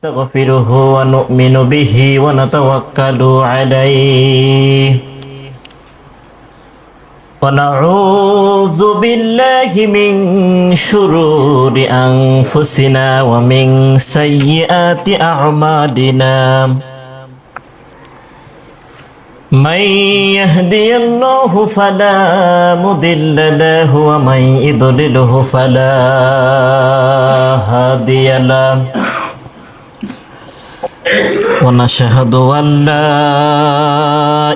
نستغفره ونؤمن به ونتوكل عليه ونعوذ بالله من شرور أنفسنا ومن سيئات أعمالنا من يهدي الله فلا مضل له ومن يضلله فلا هادي له ونشهد أن لا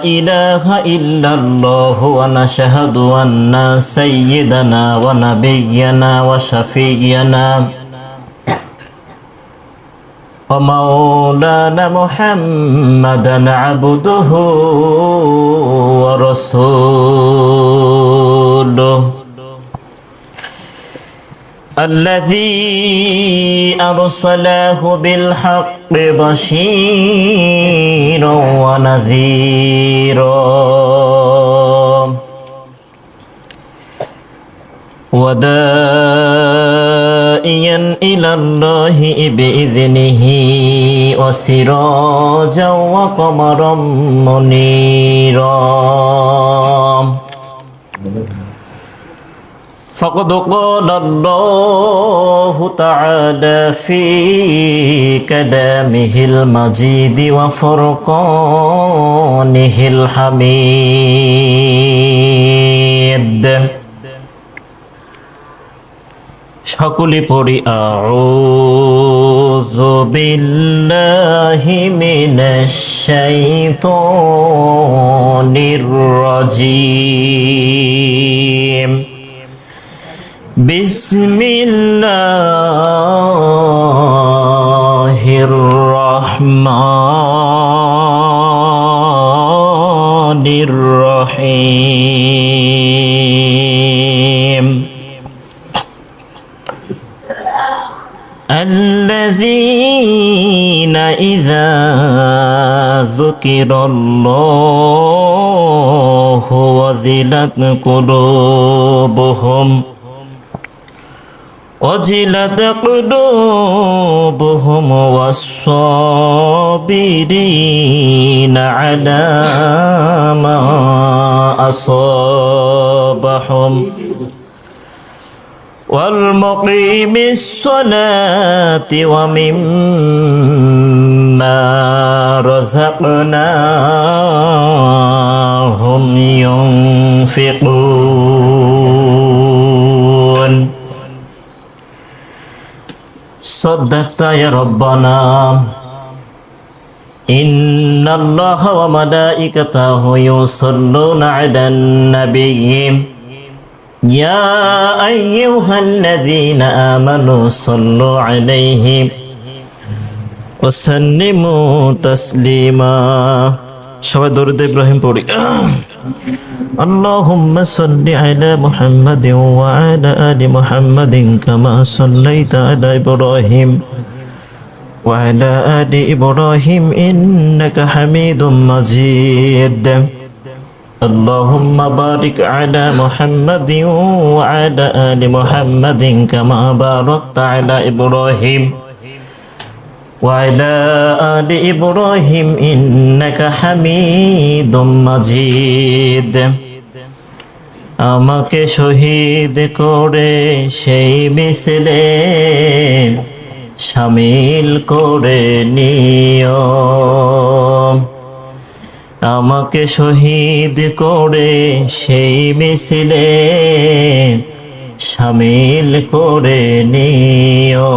إله إلا الله ونشهد أن سيدنا ونبينا وشفيعنا ومولانا محمدا عبده ورسوله الذي أرسله بالحق بشيرا ونذيرا وداعيا إلى الله بإذنه وسراجا وقمرا منيرا فقد قال الله تعالى في كلامه المجيد وفرقانه الحميد সকলে পড়ি আউযু বিল্লাহি মিনাশ শাইতানির রাজীম বিসমিল্লাহির রহমানির রহিম الذين إذا ذكر الله وجلت قلوبهم والصابرين على ما أصابهم والمقيم الصلاة ومما رزقناهم ينفقون صدقت يا ربنا إن الله وملائكته يصلون على النبي يا أيها الذين آمنوا صلوا عليه وسلموا تسليما شوي درود إبراهيم পড়ি اللهم صل على محمد وعلى آل محمد كما صليت على إبراهيم وعلى آل إبراهيم إنك حميد مجيد اللهم بارك على محمد وعلى آل محمد كما باركت على إبراهيم وعلى آل إبراهيم إنك حميد مجيد আমাকে শহীদ করে সেই মিছিলে শামিল করে নিও আমাকে শহীদ করে সেই মিছিলে শামিল করে নিও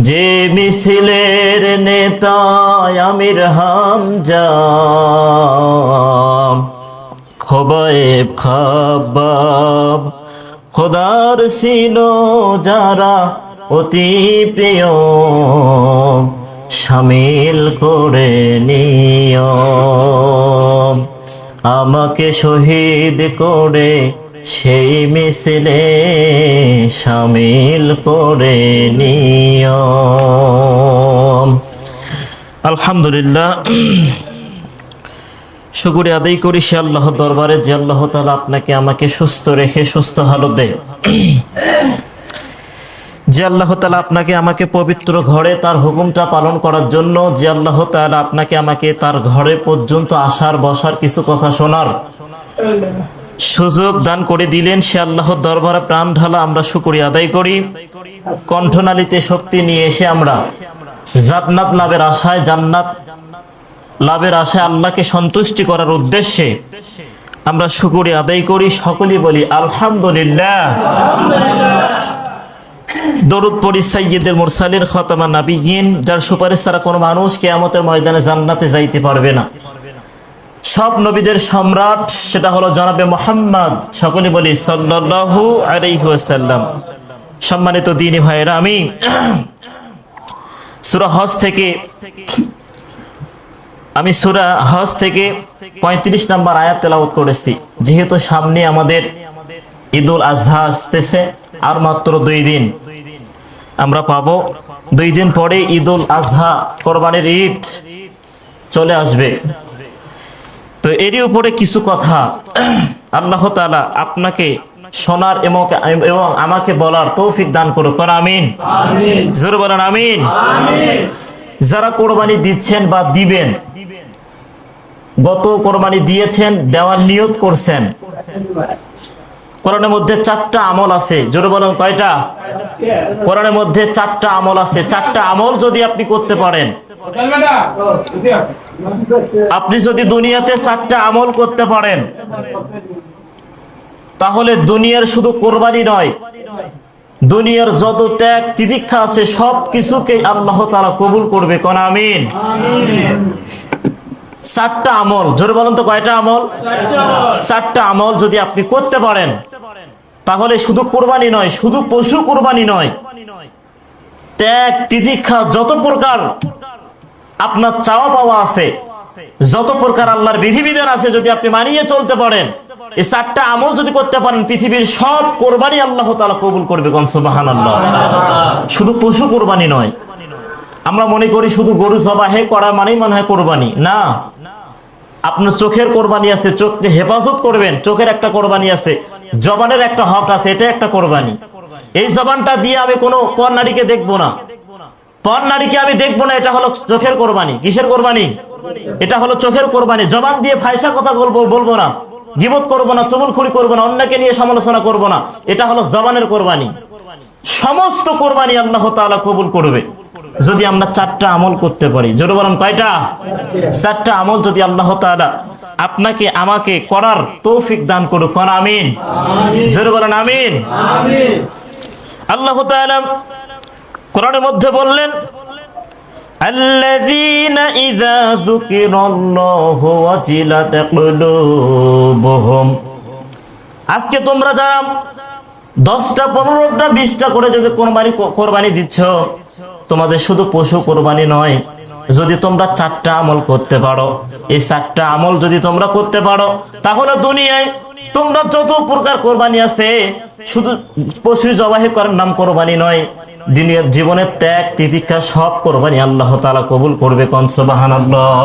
যে মিছিলের নেতা আমির হামজা খোবায়েব খাব্বাব খোদার ছিল যারা অতি প্রিয় শামিল করে নিও আমাকে শহীদ করে সেই মিছিলে শামিল করে নিও আলহামদুলিল্লাহ শুকরিয়া আদায় করি সে আল্লাহর দরবারে যে আল্লাহ তাআলা আপনাকে আমাকে সুস্থ রেখে সুস্থ হালতে যে আল্লাহ তাআলা আপনাকে আমাকে পবিত্র ঘরে তার হুকুমটা পালন করার জন্য, যে আল্লাহ তাআলা আপনাকে আমাকে তার ঘরে পর্যন্ত আসার বসার কিছু কথা শোনার সুযোগ দান করে দিলেন, সে আল্লাহর দরবারে প্রাণ ঢালা আমরা শুকরিয়া আদায় করি। কণ্ঠনালীতে শক্তি নিয়ে এসে আমরা জান্নাত লাভের আশায়, জান্নাত লাভের আশায়, আল্লাহকে সন্তুষ্টি করার উদ্দেশ্যে আমরা শুকরিয়া আদায় করি। সকলেই বলি আলহামদুলিল্লাহ। দরুদ পড়ি সাইয়্যিদুল মুরসালিন খাতামান নাবিয়্যিন, যার সুপারিশ ছাড়া কোনো মানুষ কিয়ামতের ময়দানে জান্নাতে যাইতে পারবে না। সব নবীদের সম্রাট, সেটা হলো জনাবে মুহাম্মদ। সকলে বলি সাল্লাল্লাহু আলাইহি ওয়াসাল্লাম। সম্মানিত দ্বীনি ভাইয়েরা, আমি সূরা হজ থেকে 35 নম্বর আয়াত তেলাওয়াত করেছি। যেহেতু সামনে আমাদের ঈদুল আজহা আসতেছে, আর মাত্র 2 দিন আমরা পাবো। 2 দিন পরে ঈদুল আজহা, কোরবানির ঈদ চলে আসবে। তো এরই উপরে কিছু কথা আল্লাহ তাআলা আপনাকে শোনার এবং আমাকে বলার তৌফিক দান করুক। আমিন। জোরে বলেন আমিন। যারা কোরবানি দিচ্ছেন বা দিবেন, গত কোরবানি দিয়েছেন, দেওয়ার নিয়ত করছেন, কোরআনের মধ্যে 4টা আমল আছে। জোরে বলেন কয়টা? কোরআনের মধ্যে 4টা আমল আছে। 4টা আমল যদি আপনি করতে পারেন, আপনি যদি দুনিয়াতে 4টা আমল করতে পারেন, তাহলে দুনিয়ার শুধু কোরবানি নয়, দুনিয়ার যত ত্যাগ তিতিক্ষা আছে সব কিছুকে আল্লাহ তাআলা কবুল করবে। কোন আমিন। 4টা আমল, জোরে বলেন তো কয়টা আমল? 4টা আমল যদি আপনি করতে পারেন, তাহলে শুধু কোরবানি নয়, শুধু পশু কোরবানি নয়, ত্যাগ তিতিক্ষা যত প্রকার আপনার চাওয়া পাওয়া আছে, যত প্রকার আল্লাহর বিধিবিধান আছে, যদি আপনি মানিয়ে চলতে পারেন, এই 4টা আমল যদি করতে পারেন, পৃথিবীর সব কোরবানি আল্লাহ তাআলা কবুল করবে। কোন সুবহানাল্লাহ। শুধু পশু কোরবানি নয়। আমরা মনে করি শুধু গরু জবাহে করা মানেই মনে হয় কোরবানি। না, আপনার চোখের কোরবানি আছে, চোখকে হেফাজত করবেন, চোখের একটা কোরবানি আছে, জবানের একটা হক আছে, এটা একটা কোরবানি। এই জবানটা দিয়ে আমি কোনো পর নারীকে দেখবো না, পর নারীকে আমি দেখবো না, এটা হলো চোখের কোরবানি। কিসের কোরবানি? এটা হলো চোখের কোরবানি। জবান দিয়ে ফায়সা কথা বলবো না, গীবত করবো না, চুগলখড়ি করবো না, অন্যকে নিয়ে সমালোচনা করবো না, এটা হলো জবানের কোরবানি। সমস্ত কোরবানি আল্লাহ তাআলা কবুল করবে যদি আমরা 4টা আমল করতে পারি। জোরে বলেন কয়টা? 4টা আমল যদি আল্লাহ তাআলা আপনাকে আমাকে করার তৌফিক দান করুক। কোন আমিন। জোরে বলেন আমিন। আল্লাহ তাআলা কোরআনের মধ্যে বললেন, আল্লাযীনা ইযা যুকিরাল্লাহু ওয়াজিলাত কুলুবুহুম। আজকে তোমরা যারা 10টা 15টা 20টা করে যদি কোরবানি দিচ্ছ, তোমাদের শুধু পশু কোরবানি নয়, যদি তোমরা 4টা আমল করতে পারো, এই 4টা আমল যদি তোমরা করতে পারো, তাহলে দুনিয়ায় তোমরা যত প্রকার কোরবানি আছে, শুধু পশু জবাই করার নাম কোরবানি নয়, দুনিয়ার জীবনের ত্যাগ তিতিক্ষা সব কোরবানি আল্লাহ তাআলা কবুল করবে। কোন সুবহানাল্লাহ।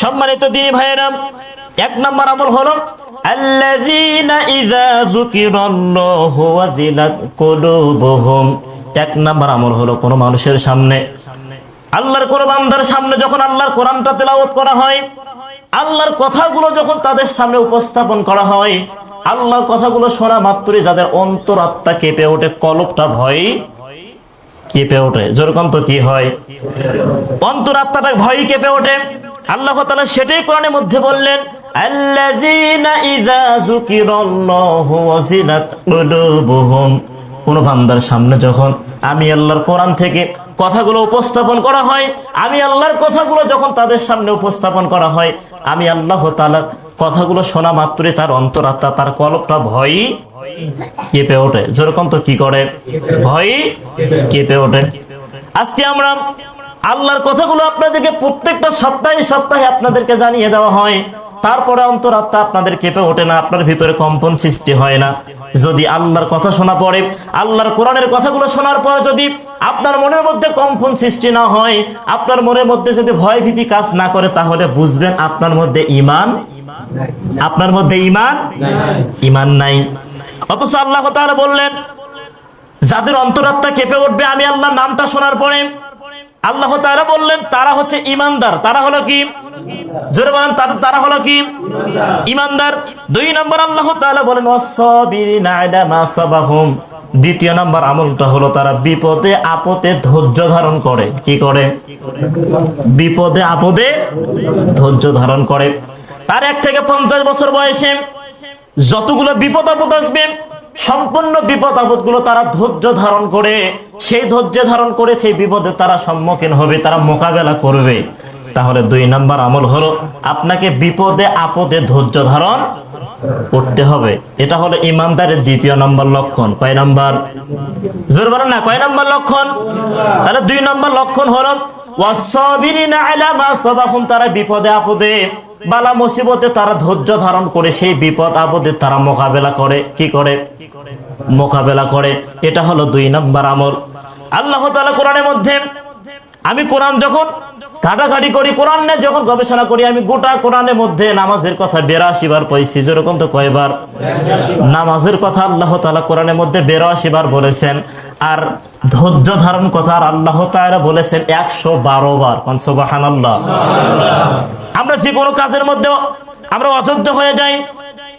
সম্মানিত দ্বীনি ভাইয়েরা, 1 নম্বর আমল হলো আল্লাযীনা ইযা যুকিরাল্লাহু ওয়াজিলাত কুলুবুহুম। 1 নম্বর আমল হলো কোন মানুষের সামনে, আল্লাহর কোন বান্দার সামনে যখন আল্লাহর কোরআনটা তেলাওয়াত করা হয়, আল্লাহর কথাগুলো যখন তাদের সামনে উপস্থাপন করা হয়, আল্লাহর কথাগুলো শোনা মাত্রই যাদের অন্তরাত্মা কেঁপে ওঠে, কলবটা ভয়ে কেঁপে ওঠে। যেরকম তো কি হয়, অন্তরাত্মাটা ভয়ে কেঁপে ওঠে। আল্লাহ তাআলা সেটাই কোরআনের মধ্যে বললেন, আল্লাযীনা ইযা যুকিরাল্লাহু ওয়াজিলাত কুলুবুহুম। কোন বান্দার সামনে যখন আমি আল্লাহর কোরআন থেকে কথাগুলো উপস্থাপন করা হয়, আমি আল্লাহর কথাগুলো যখন তাদের সামনে উপস্থাপন করা হয়, আমি আল্লাহ তাআলার কথাগুলো শোনা মাত্রই তার অন্তরাত্মা, তার কলবটা ভয়ে কেঁপে ওঠে। যেরকম তো কি করে, ভয়ে কেঁপে ওঠে। আজকে আমরা আল্লাহর কথাগুলো আপনাদেরকে প্রত্যেকটা সপ্তাহে আপনাদেরকে জানিয়ে দেওয়া হয়, তারপরে অন্তরাত্মা আপনাদের কেঁপে ওঠে না, আপনার ভিতরে কম্পন সৃষ্টি হয় না। যদি আল্লাহর কথা শোনা পড়ে, আল্লাহর কোরআনের কথাগুলো শোনার পর যদি আপনার মনের মধ্যে কম্পন সৃষ্টি না হয়, আপনার মনের মধ্যে যদি ভয় ভীতি কাজ না করে, তাহলে বুঝবেন আপনার মধ্যে ইমান নাই। অথচ আল্লাহ তাআলা বললেন, যাদের অন্তরাত্মা কেঁপে উঠবে আমি আল্লাহর নামটা শোনার পরে, আল্লাহ তাআলা বললেন তারা হচ্ছে ঈমানদার। তারা হলো কি? জোরে বলেন, তারা হলো কি? ঈমানদার। 2 নম্বর আল্লাহ তাআলা বলেন ওয়াস-সাবিরিনা আলা মা সাবাহুম। দ্বিতীয় নম্বর আমলটা হলো তারা বিপদে আপদে ধৈর্য ধারণ করে। কি করে? বিপদে আপদে ধৈর্য ধারণ করে। তার 1 থেকে 50 বছর বয়সে যতগুলো বিপদ আপদ আসবে, সম্পূর্ণ বিপদ আপদ গুলো তারা ধৈর্য ধারণ করে, সেই ধৈর্য ধারণ করে সেই বিপদে তারা সম্মুখীন হবে, তারা মোকাবেলা করবে। তাহলে 2 নম্বর আমল হলো আপনাকে বিপদে আপদে ধৈর্য ধারণ করতে হবে। এটা হলো ইমানদারের 2 নম্বর লক্ষণ। কয় নম্বর? জোর বলেন না, কয় নম্বর লক্ষণ? তাহলে 2 নম্বর লক্ষণ হলো ওয়াস-সাবিরিনা আলা মা সাবাহুম। তারা বিপদে আপদে বালা মুসিবতে তারা ধৈর্য ধারণ করে সেই বিপদ আপদে তারা মোকাবেলা করে। কি করে? মোকাবেলা করে। এটা হলো 2 নম্বর আমল। আল্লাহ তাআলা কোরআনের মধ্যে, আমি কোরআন যখন ঘাটাঘাটি করি, কোরআন নিয়ে যখন গবেষণা করি, আমি গোটা কোরআনের মধ্যে নামাজের কথা 82 বার পাইছি। যেরকম তো কয়বার? নামাজের কথা আল্লাহ তাআলা কোরআনের মধ্যে 82 বার বলেছেন। আর ধৈর্য ধারণ কথা আর আল্লাহ তাআলা বলেছেন 112 বার। সুবহানাল্লাহ। আমরা যে কোনো কাজের মধ্যে আমরা অধৈর্য হয়ে যাই,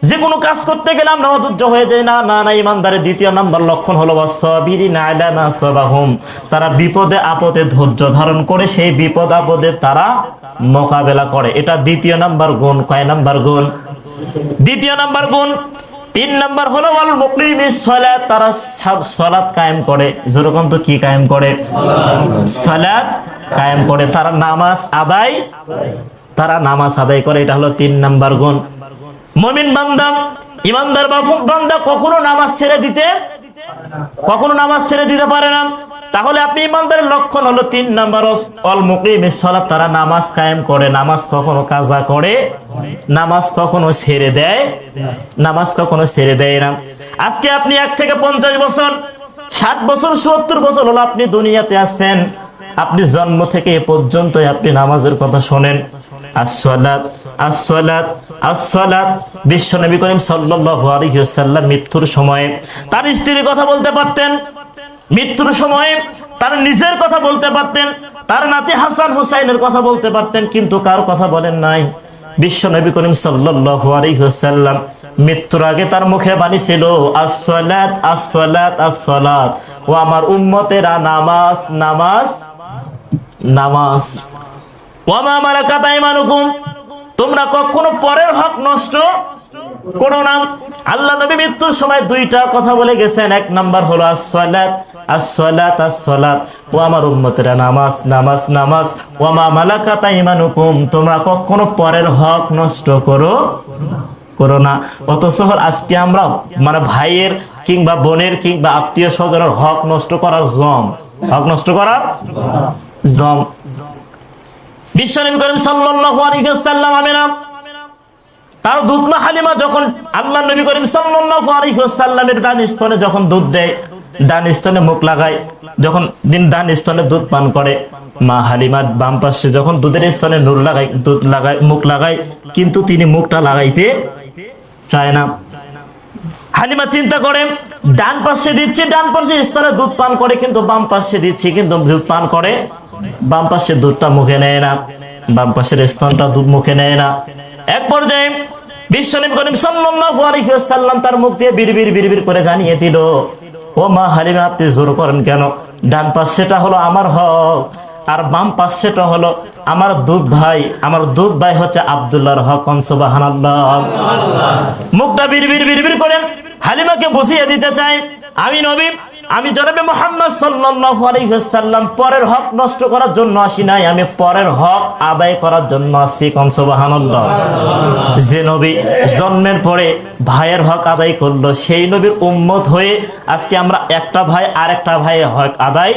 যে কোনো কাজ করতে গেলে আমরা অধৈর্য হয়ে যাই। না না না, ইমানদারের 2 নম্বর লক্ষণ হলো ওয়াস-সাবিরিনা আলা মা সাবাহুম। তারা বিপদে আপদে ধৈর্য ধারণ করে সেই বিপদ আপদে তারা মোকাবেলা করে। এটা 2 নম্বর গুণ। কয় নম্বর গুণ? 2 নম্বর গুণ। 3 নম্বর হলো ওয়াল মুকিমিস সালাত। তারা সালাত কায়েম করে। যেরকম তো কি কায়েম করে? সালাত কায়েম করে। তারা নামাজ আদায় করে। এটা হলো 3 নম্বর গুণ। মুমিন বান্দা, ইমানদার বান্দা কখনো নামাজ ছেড়ে দিতে পারে না। তাহলে আপনি ইমানদারের লক্ষণ হলো 3 নম্বর ওয়াল মুকিমিস সালাত। তারা নামাজ কায়েম করে, নামাজ কখনো কাজা করে, নামাজ কখনো ছেড়ে দেয় না। আজকে আপনি 1 থেকে 50 বছর, 60 বছর, 70 বছর হলো আপনি দুনিয়াতে আছেন। আপনি জন্ম থেকে এ পর্যন্ত আপনি নামাজের কথা শোনেন। আসসালাত আসসালাত আসসালাত। বিশ্ব নবী করিম সাল্লাল্লাহু আলাইহি ওয়াসাল্লাম মৃত্যুর সময়ে তার স্ত্রীর কথা বলতে পারতেন, মৃত্যুর সময়ে তার নিজের কথা বলতে পারতেন, তার নাতি হাসান হুসাইনের কথা বলতে পারতেন, কিন্তু কার কথা বলেন নাই। বিশ্ব নবী করিম সাল্লাল্লাহু আলাইহি ওয়াসাল্লাম মৃত্যুর আগে তার মুখে বাণী ছিল আসসালাত আসসালাত আসসালাত। ও আমার উম্মতেরা, নামাজ নামাজ নামাজ। ওয়া মা মালাকাত আইমানুকুম। তোমরা কখনো পরের হক নষ্ট করো না। আল্লাহ নবী মৃত্যুর সময় 2টা কথা বলে গেছেন। 1 নাম্বার হলো আসসালাত আসসালাত আসসালাত। ও আমার উম্মতেরা, নামাজ নামাজ নামাজ। ওয়া মা মালাকাত আইমানুকুম। তোমরা কখনো পরের হক নষ্ট করো না। অথচ আজকে আমরা ভাইয়ের কিংবা বোনের কিংবা আত্মীয় স্বজনের হক নষ্ট করার জম। বিশ্ব নবী করিম সাল্লাল্লাহু আলাইহি ওয়াসাল্লাম আমিনা তার দুধ মা হালিমা যখন আল্লাহ নবী করিম সাল্লাল্লাহু আলাইহি ওয়াসাল্লামের ডান স্তনে যখন দুধ দেয়, ডান স্তনে মুখ লাগায়, যখন ডান স্তনে দুধ পান করে, মা হালিমা বাম পাশে যখন দুধের স্তনে দুধ লাগায়, মুখ লাগায়, কিন্তু তিনি মুখটা লাগাইতে চায় না। হালিমা চিন্তা করে ডান পাশে দিচ্ছি, ডান পাশে স্তনে দুধ পান করে, কিন্তু বাম পাশে দিচ্ছি, কিন্তু দুধ পান করে, বাম পাশে দুধটা মুখে নেয় না, বাম পাশের স্তনটা দুধ মুখে নেয় না। এক পর্যায়ে বিশ্ব নবী করিম সাল্লাল্লাহু আলাইহি ওয়াসাল্লাম তার মুখ দিয়ে বিড়বিড় করে জানিয়ে দিল, ও মা হালিমা, আপনি জোর করেন কেন? ডান পাশেটা হলো আমার হক, আর বাম পাশেটা হলো আমার দুধ ভাই। আমার দুধ ভাই হচ্ছে আব্দুল্লাহর হক। সুবহানাল্লাহ। মুখটা বিড়বিড় করে হালিমাকে বুঝিয়ে দিতে চাই, আমি নবী, আমি জনাবে মুহাম্মদ সাল্লাল্লাহু আলাইহি ওয়াসাল্লাম পরের হক নষ্ট করার জন্য আসি নাই, আমি পরের হক আদায় করার জন্য আসি। সুবহানাল্লাহ। যে নবী জন্মের পরে ভাইয়ের হক আদায় করলো, সেই নবীর উম্মত হয়ে আজকে আমরা একটা ভাই আরেকটা ভাইয়ের হক আদায়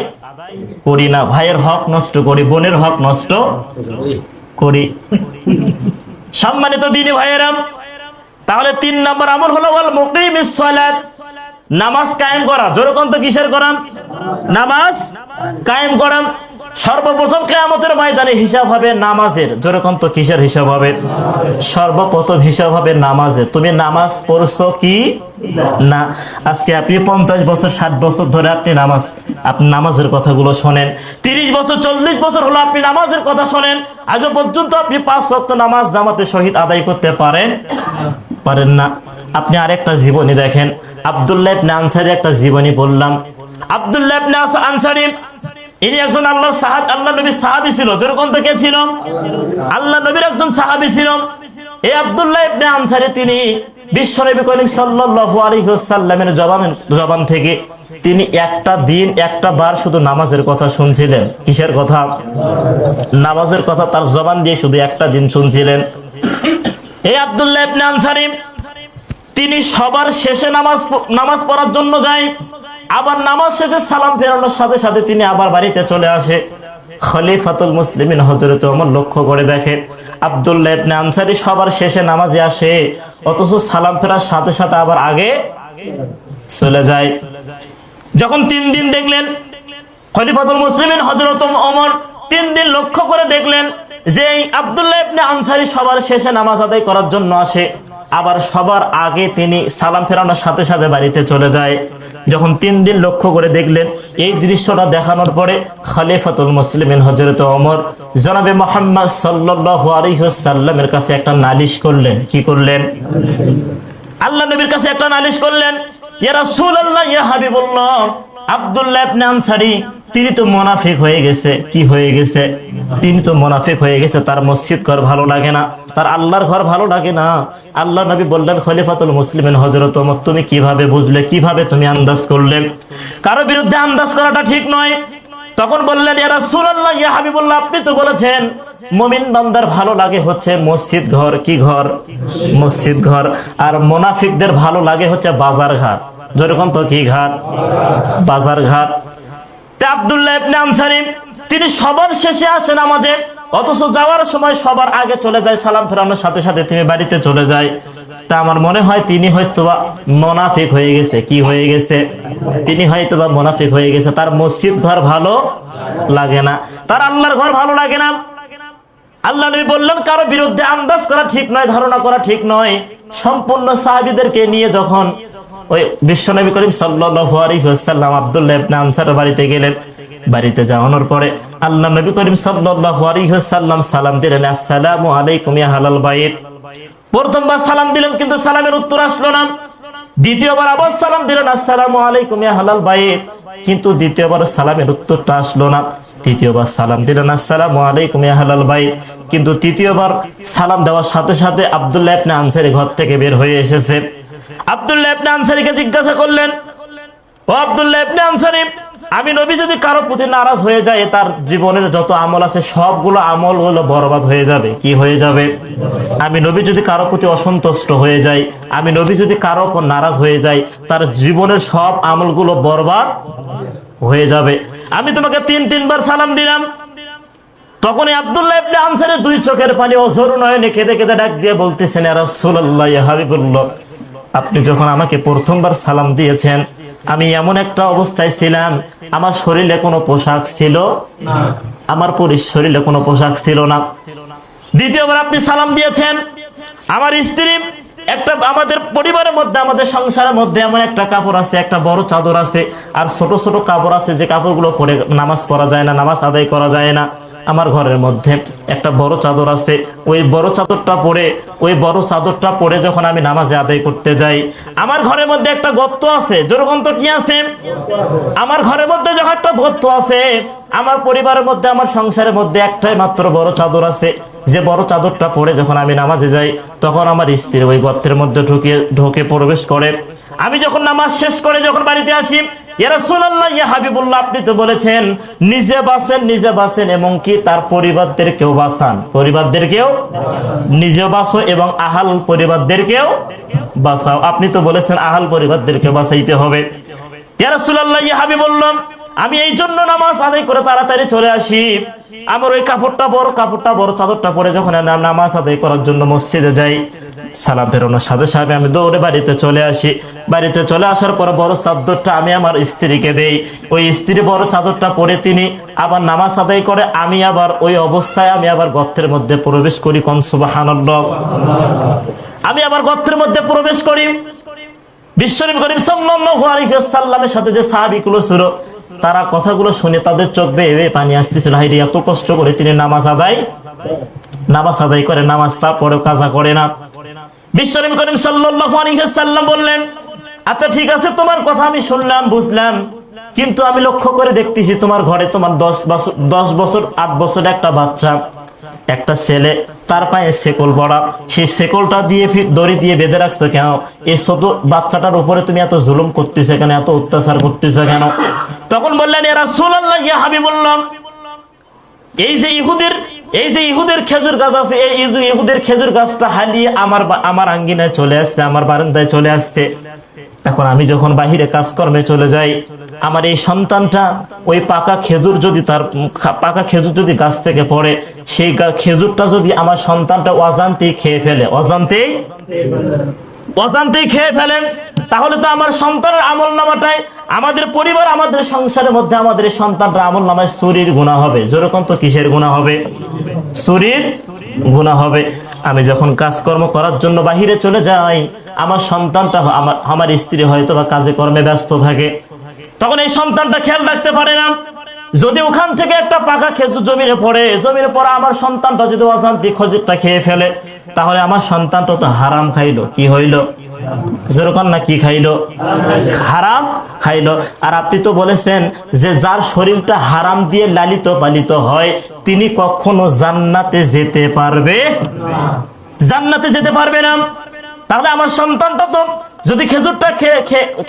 করি না, ভাইয়ের হক নষ্ট করি, বোনের হক নষ্ট করি। সম্মানিত দ্বীনি ভাইয়েরা, তাহলে 3 নম্বর আমল হলো ওয়াল মুকিমিস সালাত, নামাজ কায়েম করা। যেরকম তো কিসের করা? নামাজ কায়েম করা। সর্বপ্রথম কিয়ামতের ময়দানে হিসাব হবে নামাজের। যেরকম তো কিসের হিসাব হবে? সর্বপ্রথম হিসাব হবে নামাজের। তুমি নামাজ পড়ছো কি না। আজকে আপনি 50 বছর 60 বছর ধরে আপনি নামাজের কথাগুলো শোনেন, 30 বছর 40 বছর হলো আপনি নামাজের কথা শোনেন, আজও পর্যন্ত আপনি 5 ওয়াক্ত নামাজ জামাতের সহিত আদায় করতে পারেন না। আপনি আরেকটা জীবনী দেখেন, আব্দুল্লাহ ইবনে আনসারী একটা জীবনী বললাম। আব্দুল্লাহ ইবনে আনসারী ইনি একজন আল্লাহ নবীর সাহাবী ছিল। যেরকম তো কে ছিল? আল্লাহ নবীর একজন সাহাবী ছিল। এই আব্দুল্লাহ ইবনে আনসারী তিনি বিশ্বনবী করিম সাল্লাল্লাহু আলাইহি ওয়াসাল্লামের জবান থেকে তিনি একটা দিন একটা বার শুধু নামাজের কথা শুনছিলেন। কিসের কথা? নামাজের কথা তার জবান দিয়ে শুধু একটা দিন শুনছিলেন। এই আব্দুল্লাহ ইবনে আনসারী তিনি সবার শেষে নামাজ পড়ার জন্য যায়, আবার নামাজ শেষে সালাম ফেরানোর সাথে সাথে তিনি আবার বাড়িতে চলে আসে। খলিফাতুল মুসলিমিন হযরত ওমর লক্ষ্য করে দেখে আব্দুল্লাহ ইবনে আনসারী সবার শেষে নামাজে আসে, অথচ সালাম ফেরার সাথে সাথে আবার আগে চলে যায়। যখন 3 দিন দেখলেন, খলিফাতুল মুসলিমিন হযরত ওমর 3 দিন লক্ষ্য করে দেখলেন যে আব্দুল্লাহ ইবনে আনসারী সবার শেষে নামাজ আদায় করার জন্য আসে, আবার সবার আগে তিনি সালাম ফেরানোর সাথে সাথে বাড়িতে চলে যায়। যখন 3 দিন লক্ষ্য করে দেখলেন, এই দৃশ্যটা দেখানোর পরে খলিফাতুল মুসলিমিন হযরত ওমর জনাবে মুহাম্মদ সাল্লাল্লাহু আলাইহি ওয়াসাল্লামের কাছে একটা নালিশ করলেন। কি করলেন? আল্লাহ নবীর কাছে একটা নালিশ করলেন, ইয়া রাসূলুল্লাহ, ইয়া হাবিবুল্লাহ, আব্দুল্লাহ ইবনে আনসারী তিনি তো মুনাফিক হয়ে গেছে। কি হয়ে গেছে? তিনি তো মুনাফিক হয়ে গেছে। তার মসজিদ ঘর ভালো লাগে না, তার আল্লাহর ঘর ভালো লাগে না। আল্লাহ নবী বললেন, খলিফাতুল মুসলিমিন হযরত ওমর, তুমি কিভাবে বুঝলে, কিভাবে তুমি আন্দাজ করলে? কারো বিরুদ্ধে আন্দাজ করাটা ঠিক নয়। তখন বললেন, ইয়া রাসূলুল্লাহ, ইয়া হাবিবুল্লাহ, আপনি তো বলেছেন মুমিন বান্দার ভালো লাগে হচ্ছে মসজিদ ঘর। কি ঘর? মসজিদ ঘর। আর মুনাফিকদের ভালো লাগে হচ্ছে বাজার ঘাট। যেরকম তো কি ঘাট? বাজার ঘাট। আব্দুল্লাহ ইবনে আনসারী তিনি সবার শেষে আসে নামাজে, অথচ যাওয়ার সময় সবার আগে চলে যায়, সালাম ফেরানোর সাথে সাথে তিনি বাড়িতে চলে যায়। তা আমার মনে হয় তিনি হয়তোবা মুনাফিক হয়ে গেছে। কি হয়ে গেছে? তিনি হয়তোবা মুনাফিক হয়ে গেছে। তার মসজিদ ঘর ভালো লাগে না, তার আল্লাহর ঘর ভালো লাগে না। আল্লাহ নবী বললেন, কারো বিরুদ্ধে আন্দাজ করা ঠিক নয়, ধারণা করা ঠিক নয়। সম্পূর্ণ সাহাবীদেরকে নিয়ে যখন ওই বিশ্বনবী করিম সাল্লাল্লাহু আলাইহি ওয়াসাল্লাম আব্দুল্লাহ ইবনে আনসারীর বাড়িতে গেলেন, বাড়িতে যাওয়ানোর পরে আল্লাহ নবী করিম সাল্লাল্লাহু আলাইহি ওয়াসাল্লাম সালাম দিলেন, আসসালামু আলাইকুম ইয়া আহলাল বাইত। প্রথমবার সালাম দিলেন, কিন্তু সালামের উত্তর আসলো না। দ্বিতীয়বার আবার সালাম দিলেন, আসসালামু আলাইকুম ইয়া আহলাল বাইত, কিন্তু দ্বিতীয়বার সালামের উত্তরটা আসলো না। তৃতীয়বার সালাম দিলেন, আসসালামু আলাইকুম ইয়া আহলাল বাইত, কিন্তু তৃতীয়বার সালাম দেওয়ার সাথে সাথে আব্দুল্লাহ ইবনে আনসারী ঘর থেকে বের হয়ে এসেছে। আব্দুল্লাহ ইবনে আনসারীকে জিজ্ঞাসা করলেন, ও আব্দুল্লাহ ইবনে আনসারী, আমি নবী যদি কারো প্রতি নারাজ হয়ে যায়, তার জীবনের যত আমল আছে সবগুলো আমল হলো বরবাদ হয়ে যাবে। কি হয়ে যাবে? আমি নবী যদি কারো প্রতি অসন্তুষ্ট হয়ে যাই, আমি নবী যদি কারো উপর নারাজ হয়ে যাই, তার জীবনের সব আমলগুলো বরবাদ হয়ে যাবে। আমি তোমাকে 3 বার সালাম দিলাম। তখন আব্দুল্লাহ ইবনে আনসারী 2 চোখের পানি অঝর নয়নে কেঁদে কেঁদে ডাক দিয়ে বলতেছেন, ইয়া রাসূলুল্লাহ, ইয়া হাবিবুল্লাহ, আপনি যখন আমাকে প্রথমবার সালাম দিয়েছেন, আমি এমন একটা অবস্থায় ছিলাম, আমার শরীরে কোনো পোশাক ছিল না, আমার শরীরে কোনো পোশাক ছিল না। দ্বিতীয়বার আপনি সালাম দিয়েছেন, আমার স্ত্রী একটা, আমাদের পরিবারের মধ্যে, আমাদের সংসারের মধ্যে এমন একটা কাপড় আছে, একটা বড় চাদর আছে, আর ছোট ছোট কাপড় আছে, যে কাপড়গুলো পরে নামাজ পড়া যায় না, নামাজ আদায় করা যায় না। আমার ঘরের মধ্যে একটা বড় চাদর আছে, ওই বড় চাদরটা পরে যখন আমি নামাজে আদায় করতে যাই, আমার ঘরের মধ্যে একটা গর্ত আছে। যেরকম তো কি আছে? আমার ঘরের মধ্যে যখন একটা গর্ত আছে, আমার পরিবারের মধ্যে, আমার সংসারের মধ্যে একটাই মাত্র বড় চাদর আছে, যে বড় চাদরটা পরে যখন আমি নামাজে যাই, তখন আমার স্ত্রী ওই গর্তের মধ্যে ঢুকে প্রবেশ করে। আমি যখন নামাজ শেষ করে যখন বাড়িতে আসি, ইয়া রাসূলুল্লাহ, ইয়া হাবিবুল্লাহ, আপনি তো বলেছেন নিজে বাঁচেন এবং কি তার পরিবারদেরকেও বাঁচান, পরিবারদেরকেও নিজে বাঁচো এবং আহাল পরিবারদেরকেও বাঁচাও। আপনি তো বলেছেন আহাল পরিবারদেরকে বাঁচাইতে হবে। ইয়া রাসূলুল্লাহ, ইয়া হাবিবুল্লাহ, আমি এই জন্য নামাজ আদায় করে তাড়াতাড়ি চলে আসি। আমার ওই কাপড়টা বড় চাদরটা পরে যখন নামাজ আদায় করার জন্য মসজিদে যাই, সালাম ফেরানোর সাথে সাথে আমি দৌড়ে বাড়িতে চলে আসি। বাড়িতে চলে আসার পর বড় চাদরটা আমি আমার স্ত্রীকে দেই। ওই স্ত্রী বড় চাদরটা পরে তিনি আবার নামাজ আদায় করে, আমি আবার ওই অবস্থায় আমি আবার গর্তের মধ্যে প্রবেশ করি। কোন সুবহানাল্লাহ। আমি আবার গর্তের মধ্যে প্রবেশ করি। বিশ্বনবী করিম সাল্লাল্লাহু আলাইহি ওয়াসাল্লামের সাথে যে সাহাবীগুলো ছিল, তারা কথাগুলো শুনে তাদের চোখ বেয়ে পানি আসতেছিল। হায়রে, এত কষ্ট করে তিনি নামাজ আদায় করে, নামাজ তারপরে কাজা করে না। বিশ্বনবী করিম সাল্লাল্লাহু আলাইহি ওয়াসাল্লাম বললেন, আচ্ছা ঠিক আছে, তোমার কথা আমি শুনলাম, বুঝলাম, কিন্তু আমি লক্ষ্য করে দেখতেছি তোমার ঘরে তোমার 10 বছর 8 বছর একটা বাচ্চা, একটা ছেলে, তার পায়ে শেকল পড়া, সেই শেকলটা দিয়ে দড়ি দিয়ে বেঁধে রাখছো কেন? এই ছোট বাচ্চাটার উপরে তুমি এত জুলুম করতেছো কেন, এত অত্যাচার করতেছো কেন? তখন বললেন, ইয়া রাসূলুল্লাহ, ইয়া হাবিবুল্লাহ, এই যে ইহুদের খেজুর গাছ আছে, এই ইহুদের খেজুর গাছটা হালিয়ে আমার আঙ্গিনায় চলে আসছে, আমার বারান্দায় চলে আসছে। এখন আমি যখন বাহিরে কাজকর্মে চলে যাই, আমার এই সন্তানটা ওই পাকা খেজুর যদি গাছ থেকে পড়ে, সেই খেজুরটা যদি আমার সন্তানটা অজান্তেই খেয়ে ফেলে, তাহলে তো আমার সন্তানের আমল নামাটাই, আমাদের পরিবার, আমাদের সংসারের মধ্যে আমাদের এই সন্তানটা আমল নামায় চুরির গুনাহ হবে। যেরকম তো কিসের গুনাহ হবে? চুরির গুনাহ হবে। আমি যখন কাজকর্ম করার জন্য বাহিরে চলে যাই, আমার সন্তানটা, আমার স্ত্রী হয়তো বা কাজে কর্মে ব্যস্ত থাকে, তখন এই সন্তানটা খেয়াল রাখতে পারে না। যদি ওখান থেকে একটা পাকা খেজুর জমিনে পড়ে আমার সন্তানটা যদি অজান্তে খেজুরটা খেয়ে ফেলে, তাহলে আমার সন্তানটা তো হারাম খাইলো। কি হইলো? যেরকম না কি খাইলো? হারাম খাইলো। আর আপনি তো বলেছেন যে যার শরীরটা হারাম দিয়ে লালিত পালিত হয়, তিনি কখনো জান্নাতে যেতে পারবে না। তাহলে আমার সন্তানটা তো যদি খেজুরটা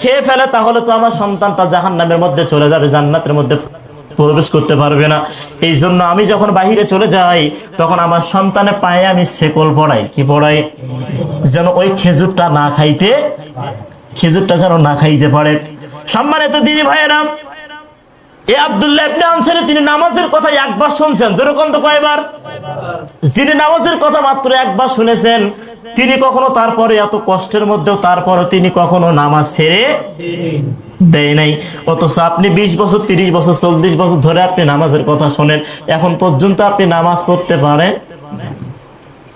খেয়ে ফেলে, তাহলে তো আমার সন্তানটা জাহান্নামের মধ্যে চলে যাবে, জান্নাতের মধ্যে প্রবেশ করতে পারবে না। এই জন্য আমি যখন বাহিরে চলে যাই, তখন আমার সন্তানের পায়ে আমি শেকল পড়াই। কি পড়াই? যেন ওই খেজুরটা যেন না খাইতে পারে। সম্মানিত দিনী ভাইয়েরা, এই আব্দুল্লাহ ইবনে আনসারী তিনি নামাজের কথা একবার শুনছেন। যেরকম তো কয়বার? যিনি নামাজের কথা মাত্র একবার শুনেছেন, তিনি কখনো তারপরে এত কষ্টের মধ্যেও তারপরে তিনি কখনো নামাজ ছেড়ে দেয় নাই। অথচ আপনি 20 বছর 30 বছর 40 বছর ধরে আপনি নামাজের কথা শোনেন, এখন পর্যন্ত আপনি নামাজ পড়তে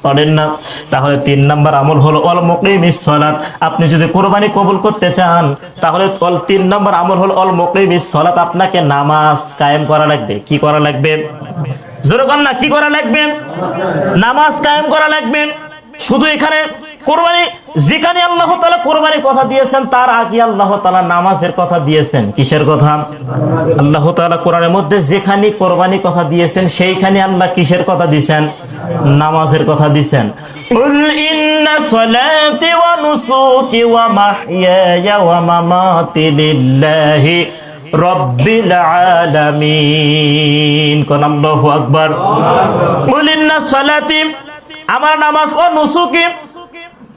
পারেন না। তাহলে 3 নাম্বার আমল হলো ওয়াল মুকিমিস সালাত। আপনি যদি কুরবানি কবুল করতে চান, তাহলে 3 নাম্বার আমল হলো ওয়াল মুকিমিস সালাত। আপনাকে নামাজ কায়েম করা লাগবে। কি করা লাগবে? জোরে বলেন না, কি করা লাগবে? নামাজ কায়েম করা লাগবে। শুধু এখানে কোরবানি, যেখানে আল্লাহ তাআলা কোরবানির কথা দিয়েছেন, তার আগে আল্লাহ তাআলা নামাজের কথা দিয়েছেন। কিসের কথা? আল্লাহ তাআলা কোরআনের মধ্যে যেখানে কোরবানির কথা দিয়েছেন, সেইখানে আল্লাহ কিসের কথা দিয়েছেন? নামাজের কথা দিয়েছেন। কুল ইন্না সলাতি ওয়া নুসুকি ওয়া মাহইয়ায়া ওয়া মামাতি লিল্লাহি রাব্বিল আলামিন। কোন আল্লাহু আকবার। কুল ইন্না সলাতি, আমার নামাজ, ও নুসুকি,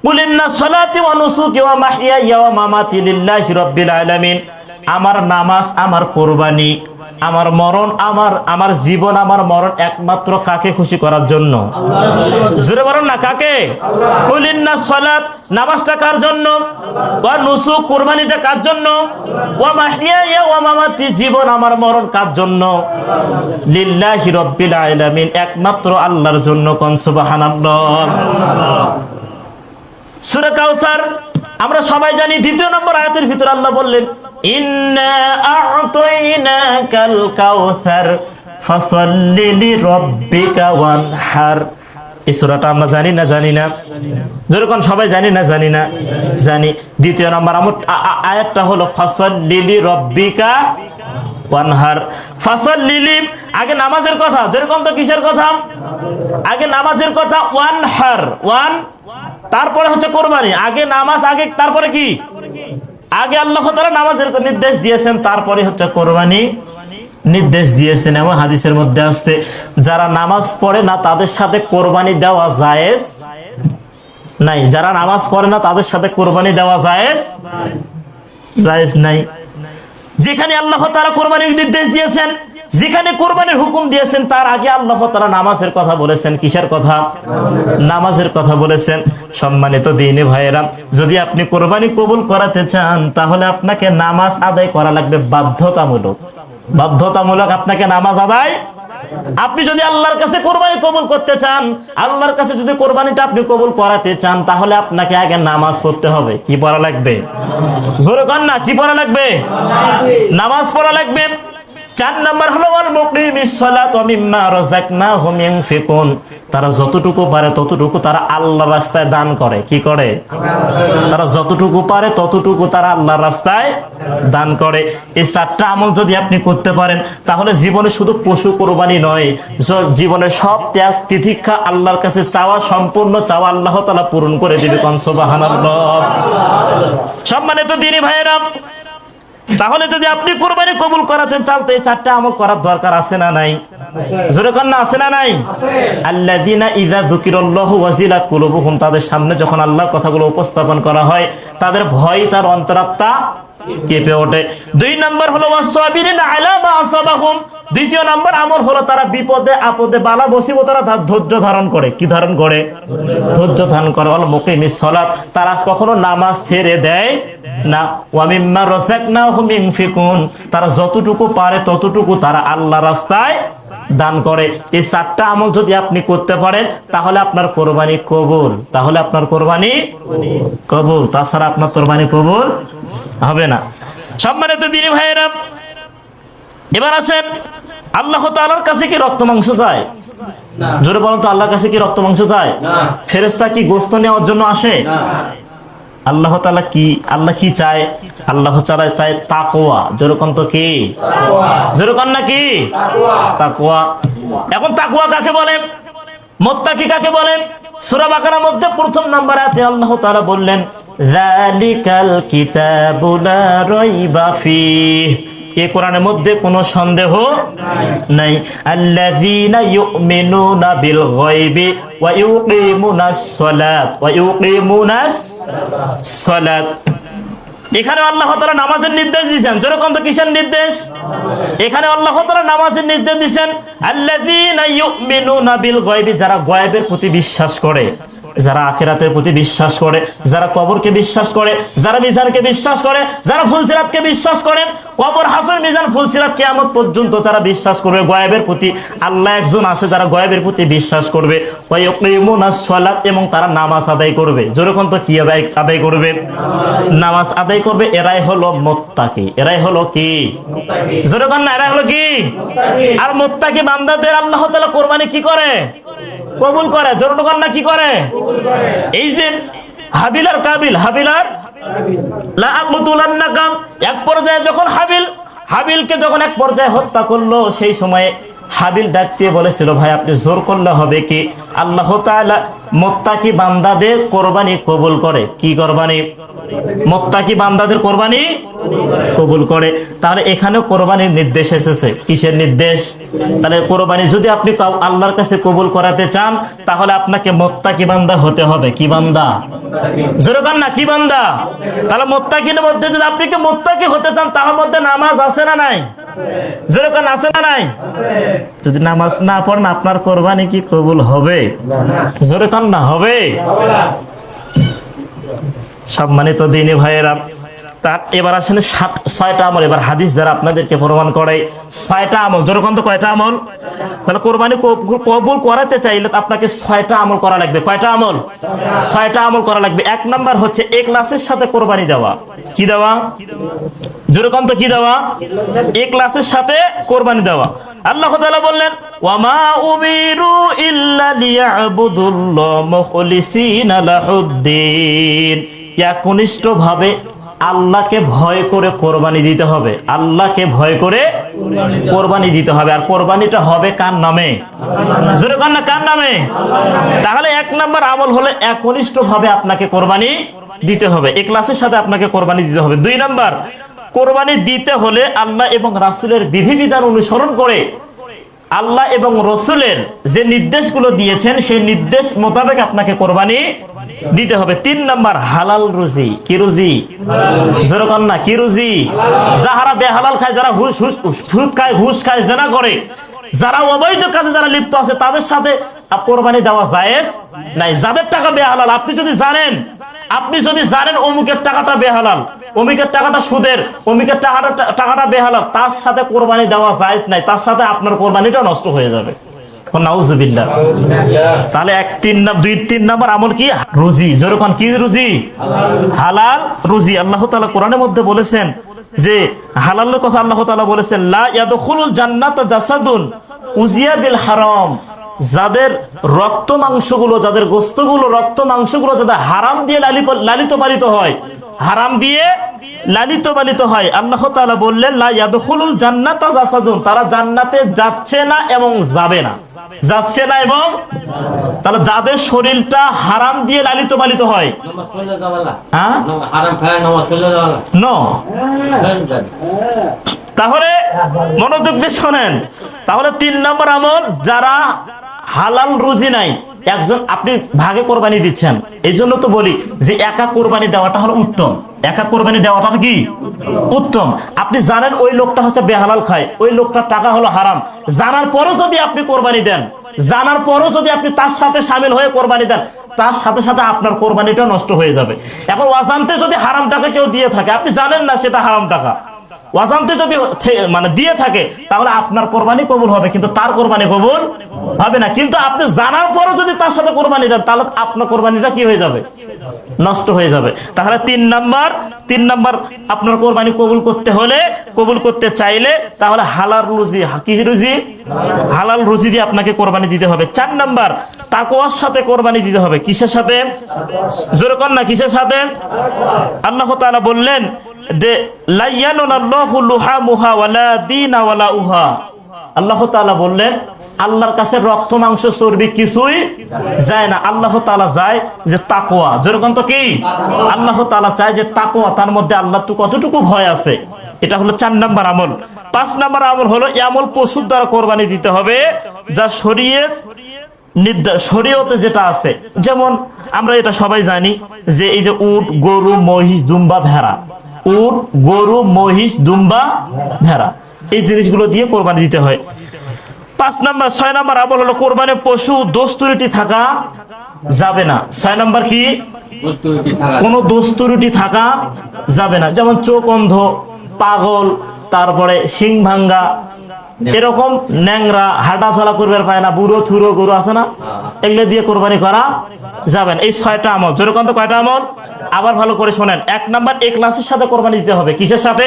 কুল ইন্না সলাতি ওয়া নুসুকি ওয়া মাহইয়ায়া ওয়া মামাতি লিল্লাহি রাব্বিল আলামিন। আমার নামাজ, আমার কুরবানি, আমার মরণ, আমার জীবন, আমার মরণ একমাত্র কাকে খুশি করার জন্য? জোরে বলেন না, কাকে? কুল ইন্না সলাত, নামাজটা কার জন্য? ওয়া নুসুক, কুরবানিটা কার জন্য? ওয়া মাহইয়ায়া ওয়া মামাতি, জীবন আমার মরণ কার জন্য? লিল্লাহি রাব্বিল আলামিন, একমাত্র আল্লাহর জন্য। কোন সুবহানাল্লাহ। সূরা কাউসার আমরা সবাই জানি, 2 নম্বর আয়াতের ভিতরে আল্লাহ বললেন, ইন্না আ'তাইনাকাল কাউসার ফাসাল্লি লিরাব্বিকা ওয়ানহার। এই সূরাটা আমরা জানি না? যেরকম সবাই জানি না? জানি। 2 নম্বর আয়াতটা হলো ফাসাল্লি লিরাব্বিকা ওয়ানহার। ফাসাল্লি, আগে নামাজের কথা। যেরকম তো কিসের কথা? আগে নামাজের কথা। ওয়ানহার, তারপরে হচ্ছে কোরবানি। আগে নামাজ, আগে তারপরে কি? আগে আল্লাহ তাআলা নামাজের নির্দেশ দিয়েছেন, তারপরে হচ্ছে কোরবানি নির্দেশ দিয়েছেন। এবং হাদিসের মধ্যে আছে, যারা নামাজ পড়ে না তাদের সাথে কোরবানি দেওয়া জায়েজ নাই। যারা নামাজ পড়ে না তাদের সাথে কোরবানি দেওয়া জায়েজ নাই। যেখানে আল্লাহ তাআলা কোরবানির নির্দেশ দিয়েছেন, যেখানে কোরবানির হুকুম দিয়েছেন, তার আগে আল্লাহ তাআলা নামাজের কথা বলেছেন। কিসের কথা? নামাজের কথা বলেছেন। সম্মানিত দ্বীনি ভাইয়েরা, যদি আপনি কোরবানি কবুল করাতে চান, তাহলে আপনাকে নামাজ আদায় করা লাগবে বাধ্যতামূলক। আপনাকে নামাজ আদায় আপনি যদি আল্লাহর কাছে কোরবানি কবুল করতে চান, আল্লাহর কাছে যদি কোরবানিটা আপনি কবুল করাতে চান, তাহলে আপনাকে আগে নামাজ পড়তে হবে। কি পড়া লাগবে? জোরে কর না, কি পড়া লাগবে? নামাজ পড়া লাগবে। 4 নাম্বার হলো ওয়াল মুকিমিস সালাত ওয়া মিম্মা রাযাকনাহুম ইউনফিকুন। তারা যতটুকু পারে ততটুকু তারা আল্লাহর রাস্তায় দান করে। কি করে? তারা যতটুকু পারে ততটুকু তারা আল্লাহর রাস্তায় দান করে। এই 4টা আমল যদি আপনি করতে পারেন, তাহলে জীবনে শুধু পশু কোরবানি নয়, জীবনে সব ত্যাগ তিতিক্ষা আল্লাহর কাছে চাওয়া, সম্পূর্ণ চাওয়া আল্লাহ তাআলা পূরণ করে দিবে। কোন সুবহানাল্লাহ। সম্মানিত দ্বীনি ভাইয়েরা, তাহলে যদি আপনি কোরবানি কবুল করাতেন চান, তো এই 4টা আমল করার দরকার আছে না নাই? জোরে কর না, আছে না নাই? আল্লাযীনা ইযা যুকিরাল্লাহু ওয়াজিলাত কুলুবুহুম, তাদের সামনে যখন আল্লাহর কথাগুলো উপস্থাপন করা হয়, তাদের ভয়, তার অন্তরাত্মা কেঁপে ওঠে। 2 নাম্বার হলো ওয়াসসাবিরিনা আলা মা আসাবাহুম। 2য় নাম্বার আমল হলো তারা বিপদে আপদে বালা মুসিবতে তারা ধৈর্য ধারণ করে। কি ধারণ করে? ধৈর্য ধারণ করে। ওয়াল মুকিমিস সালাত, তারা কখনো নামাজ ছেড়ে দেয় না। ওয়া মিম্মা রাযাকনাহুম ইউনফিকুন, তারা যতটুকু পারে ততটুকু তারা আল্লাহর রাস্তায় দান করে। এই 4টা আমল যদি আপনি করতে পারেন, তাহলে আপনার কোরবানি কবুল। তাহলে আপনার কোরবানি কবুল, তাছাড়া আপনার কোরবানি কবুল হবে না। সম্মানিত দ্বীনি ভাইয়েরা, এবার আসেন, আল্লাহ তাআলার কাছে কি রক্ত মাংস চায়? জোরে বলেন তো, আল্লাহর কাছে কি রক্ত মাংস চায়? ফেরেশতা কি গোশত নেওয়ার জন্য আসে? আল্লাহ তাআলা কি, আল্লাহ কি চায়? আল্লাহ তাআলা চায় তাকওয়া। যেরকম তো কি, যেরকম না কি তাকওয়া। এখন তাকওয়া কাকে বলে? মুত্তাকি কাকে বলে? সূরা বাকারার মধ্যে 1 নম্বর আয়াতে আল্লাহ তাআলা বললেন, যালিকাল কিতাবু লা রাইবা ফীহ। এই কোরআনের মধ্যে কোনো সন্দেহ নাই। আল্লাযীনা ইউমিনুনা বিল গায়বি ওয়া ইউকিমুনাস সালাত ওয়া ইউকিমুনাস সালাত। এখানে আল্লাহ তাআলা নামাজের নির্দেশ দিয়েছেন। যেরকম তো কিসের নির্দেশ? এখানে আল্লাহ তাআলা নামাজের নির্দেশ দিয়েছেন। আল্লাযীনা ইউমিনুনা বিল গায়বি, যারা গায়বের প্রতি বিশ্বাস করে, যারা আখিরাতের প্রতি বিশ্বাস করে, যারা কবরকে বিশ্বাস করে, যারা মিজানকে বিশ্বাস করে, যারা ফুলসিরাতকে বিশ্বাস করে, কবর, হাসর, মিজান, ফুলসিরাত, কিয়ামত পর্যন্ত যারা বিশ্বাস করবে গায়বের প্রতি, আল্লাহ একজন আছে, যারা গায়বের প্রতি বিশ্বাস করবে, ওয়া ইয়াকিমুনাস সালাত, এবং তারা নামাজ আদায় করবে। যেরকম তো কি আদায় করবে? নামাজ আদায় করবে। এরাই হলো মুত্তাকি। এরাই হলো কি? যেরকম না, এরাই হলো কি? আর মুত্তাকি বান্দাদের আল্লাহ তাআলা কোরবানি কি করে? কবুল করে। জনগণ না কি করে? এই যে হাবিল আর কাবিল, হাবিল আর লা আকতুলান্নাকা, এক পর্যায়ে যখন হাবিলকে যখন এক পর্যায়ে হত্যা করলো, সেই সময়ে হাবিল ডাক দিয়ে বলেছিল, ভাই আপনি জোর করলে হবে কি? আল্লাহ তাআলা মুত্তাকি বান্দাদের কোরবানি কবুল করে। কি কোরবানি? মুত্তাকি বান্দাদের কোরবানি কবুল করে। তাহলে এখানেও কোরবানির নির্দেশ এসেছে। কিসের নির্দেশ? তাহলে কোরবানি যদি আপনি আল্লাহর কাছে কবুল করাতে চান, তাহলে আপনাকে মুত্তাকি বান্দা হতে হবে। কি বান্দা? জোরে বলেন না, কি বান্দা? তাহলে মুত্তাকির মধ্যে যদি আপনি কি মুত্তাকি হতে চান, তার মধ্যে নামাজ আছে না নাই? জোরে বলেন, আছে না নাই? যদি নামাজ না পড়েন, আপনার কোরবানি কি কবুল হবে? জোরে বলেন না, হবে? সম্মানিত দ্বীনি ভাইয়েরা, তার এবার আসেন 6টা আমল। এবার হাদিস দ্বারা আপনাদেরকে প্রমাণ করে 6টা আমল। যেরকম তো কয়টা আমল? তাহলে কোরবানি কবুল করাতে চাইলে আপনাকে 6টা আমল করা লাগবে। কয়টা আমল? 6টা আমল করা লাগবে। 1 নাম্বার হচ্ছে ইখলাসের সাথে কোরবানি দেওয়া। কি দেওয়া? যেরকম তো কি দেওয়া? ইখলাসের সাথে কোরবানি দেওয়া। আল্লাহ তাআলা বললেন, ওয়া মা উমিরু ইল্লা লিয়াবুদুল্লাহ মুখলিসিনা লাহুদ্দিন। একনিষ্ঠভাবে আল্লাহকে ভয় করে কোরবানি দিতে হবে। আল্লাহকে ভয় করে কোরবানি দিতে হবে। আর কোরবানিটা হবে কার নামে? জোরে বলেন না, কার নামে? তাহলে 1 নাম্বার আমল হলো একনিষ্ঠভাবে আপনাকে কোরবানি দিতে হবে। ইখলাসের সাথে আপনাকে কোরবানি দিতে হবে। 2 নাম্বার, কোরবানি দিতে হলে আল্লাহ এবং রাসূলের বিধিবিধান অনুসরণ করে, আল্লাহ এবং রাসূলের যে নির্দেশগুলো দিয়েছেন সেই নির্দেশ মোতাবেক আপনাকে কোরবানি দিতে হবে। 3 নাম্বার, হালাল রুজি। কি রুজি? যেরকম না, কি রুজি? যারা বেহালাল খায়, যারা সুদ খায়, ঘুষ খায়, জেনা করে, যারা অবৈধ কাজে যারা লিপ্ত আছে, তাদের সাথে কোরবানি দেওয়া জায়েজ নাই। যাদের টাকা বেহালাল, আপনি যদি জানেন আপনি যদি জানেন অমুকের টাকাটা বেহালাল, অমুকের টাকাটা সুদের, অমুকের টাকাটা বেহালাল, তার সাথে কোরবানি দেওয়া জায়েজ নাই, তার সাথে আপনার কোরবানিটা নষ্ট হয়ে যাবে। নাউজুবিল্লাহ। তাহলে 2-3 নাম্বার আমল কি? রুজি। যেরকম কি রুজি? হালাল রুজি। আল্লাহ তাআলা কোরআনের মধ্যে বলেছেন যে হালালের কথা আল্লাহ তাআলা বলেছেন, লা ইয়াদখুলুল জান্নাতা জাসাদুন উজিয়া বিল হারাম। যাদের রক্ত মাংসগুলো, যাদের গোশতগুলো, রক্ত মাংসগুলো যাদের হারাম দিয়ে লালিত পালিত হয়, হারাম দিয়ে লালিত পালিত হয়, আল্লাহ তাআলা বললেন লা ইয়াদখুলুল জান্নাতা জাসাদুন, তারা জান্নাতে যাচ্ছে না এবং যাবে না, যাচ্ছে না এবং তাহলে যাদের শরীরটা হারাম দিয়ে লালিত পালিত হয়, তাহলে মনোযোগ দিয়ে শোনেন। তাহলে 3 নম্বর আমল, যারা হালাল রুজি নাই, একজন আপনি ভাগে কোরবানি দিচ্ছেন, এই জন্য তো বলি যে একা কোরবানি দেওয়াটা হলো উত্তম। একা কোরবানি দেওয়াটা কি উত্তম। আপনি জানেন ওই লোকটা হচ্ছে বেহালাল খায়, ওই লোকটার টাকা হলো হারাম, জানার পরও যদি আপনি কোরবানি দেন, জানার পরও যদি আপনি তার সাথে শামিল হয়ে কোরবানি দেন, তার সাথে সাথে আপনার কোরবানিটা নষ্ট হয়ে যাবে। এখন অজান্তে যদি হারাম টাকা কেউ দিয়ে থাকে, আপনি জানেন না সেটা হারাম টাকা, অজান্তে যদি মানে দিয়ে থাকে, তাহলে আপনার কোরবানি কবুল হবে, কিন্তু তার কোরবানি কবুল হবে না। কিন্তু আপনি জানার পরও যদি তার সাথে কোরবানি দেন, তাহলে আপনার কোরবানিটা কি হয়ে যাবে? নষ্ট হয়ে যাবে। তাহলে 3 নাম্বার আপনার কোরবানি কবুল করতে হলে, কবুল করতে চাইলে, তাহলে হালাল রুজি, কি রুজি? হালাল রুজি দিয়ে আপনাকে কোরবানি দিতে হবে। 4 নাম্বার, তাকওয়ার সাথে কোরবানি দিতে হবে। কিসের সাথে? জোরে কর না, কিসের সাথে? আল্লাহ তাআলা বললেন যে লাইয়ানুল্লাহু লুহামুহা ওয়ালা দীনা ওয়ালা উহা। আল্লাহ তাআলা বললেন আল্লাহর কাছে রক্ত মাংস চর্বি কিছুই যায় না, আল্লাহ তাআলা যায় যে তাকওয়া। যেরকম তো কি আল্লাহ তাআলা চায় যে তাকওয়া, তার মধ্যে আল্লাহ তো কতটুকু ভয় আছে। এটা হলো 4 নাম্বার আমল। 5 নাম্বার আমল হলো এমন পশুর দ্বারা কোরবানি দিতে হবে যা শরীয়তে যেটা আছে। যেমন আমরা এটা সবাই জানি যে এই যে উট, গরু, মহিষ, দুম্বা, ভেড়া, উট, গরু, মহিষ, দুম্বা, ভেড়া, এই জিনিসগুলো দিয়ে কোরবানি দিতে হয়। 6 নাম্বার আমল হলো কোরবানির পশু দোষ ত্রুটি থাকা যাবে না। 6 নাম্বার কি? কোনো দোষ ত্রুটি থাকা যাবে না। যেমন চোখ অন্ধ, পাগল, তারপরে শিং ভাঙ্গা, এরকম ন্যাংরা, হাঁটা চলা করবে পায় না, বুড়ো থুরো গরু আছে না, এগুলো দিয়ে কোরবানি করা যাবে না। এই 6টা আমল। যেরকম তো কয়টা আমল? আবার ভালো করে শোনেন। 1 নাম্বার ইখলাসের সাথে কোরবানি দিতে হবে। কিসের সাথে?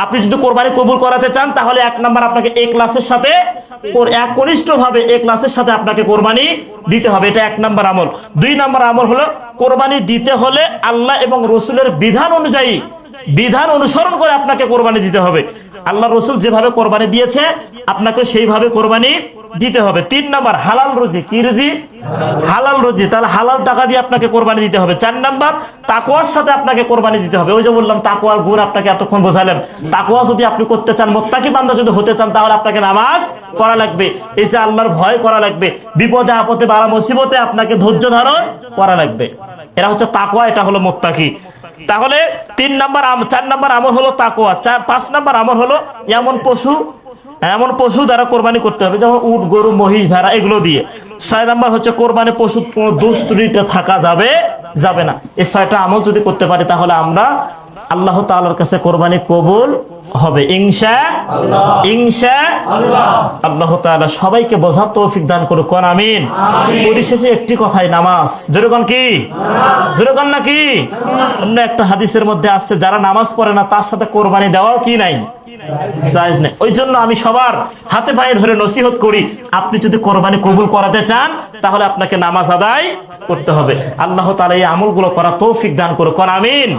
আপনি যদি কোরবানি কবুল করাতে চান, তাহলে 1 নাম্বার আপনাকে ইখলাসের সাথে, একনিষ্ঠভাবে ইখলাসের সাথে আপনাকে কোরবানি দিতে হবে। এটা 1 নাম্বার আমল। 2 নাম্বার আমল হলো কোরবানি দিতে হলে আল্লাহ এবং রসুলের বিধান অনুযায়ী, বিধান অনুসরণ করে আপনাকে কোরবানি দিতে হবে। আল্লাহ রসুল যেভাবে কোরবানি দিয়েছে আপনাকে সেইভাবে কোরবানি দিতে হবে। 3 নাম্বার হালাল রুজি। কি রুজি? হালাল রুজি। তাহলে হালাল টাকা দিয়ে আপনাকে কোরবানি দিতে হবে। 4 নাম্বার তাকওয়ার সাথে আপনাকে কোরবানি দিতে হবে। ওই যে বললাম তাকওয়ার গুণ আপনাকে এতক্ষণ বোঝালাম। তাকওয়া যদি আপনি করতে চান, মুত্তাকি বান্দা যদি হতে চান, তাহলে আপনাকে নামাজ পড়া লাগবে, এই যে আল্লাহর ভয় করা লাগবে, বিপদে আপদে বালা মুসিবতে আপনাকে ধৈর্য ধারণ করা লাগবে। এরা হচ্ছে তাকওয়া, এটা হলো মুত্তাকি। তাহলে 4 নাম্বার আমল হলো তাকওয়া। 5 নাম্বার আমল হলো এমন পশু দ্বারা কোরবানি করতে হবে, যেমন উট, গরু, মহিষ, ভেড়া, এগুলো দিয়ে। 6 নাম্বার হচ্ছে কোরবানি পশু কোনো দোষ ত্রুটি থাকা যাবে না। এই 6টা আমল যদি করতে পারি, তাহলে আমরা আল্লাহ তাআলার কাছে কোরবানি কবুল হবে ইনশাআল্লাহ। আল্লাহ তাআলা সবাইকে বোঝার তৌফিক দান করুক। কোন আমিন। পরিশেষে একটি কথাই, নামাজ। যেরকম কি যেরকম নাকি অন্য একটা হাদিসের মধ্যে আসছে, যারা নামাজ পড়ে না তার সাথে কোরবানি দেওয়াও কি নাই, জায়েজ নেই। ওই জন্য আমি সবার হাতে পায়ে ধরে নসিহত করি, আপনি যদি কোরবানি কবুল করাতে চান, তাহলে আপনাকে নামাজ আদায় করতে হবে। আল্লাহ তাআলা এই আমলগুলো করা তৌফিক দান করুক। কোন আমিন।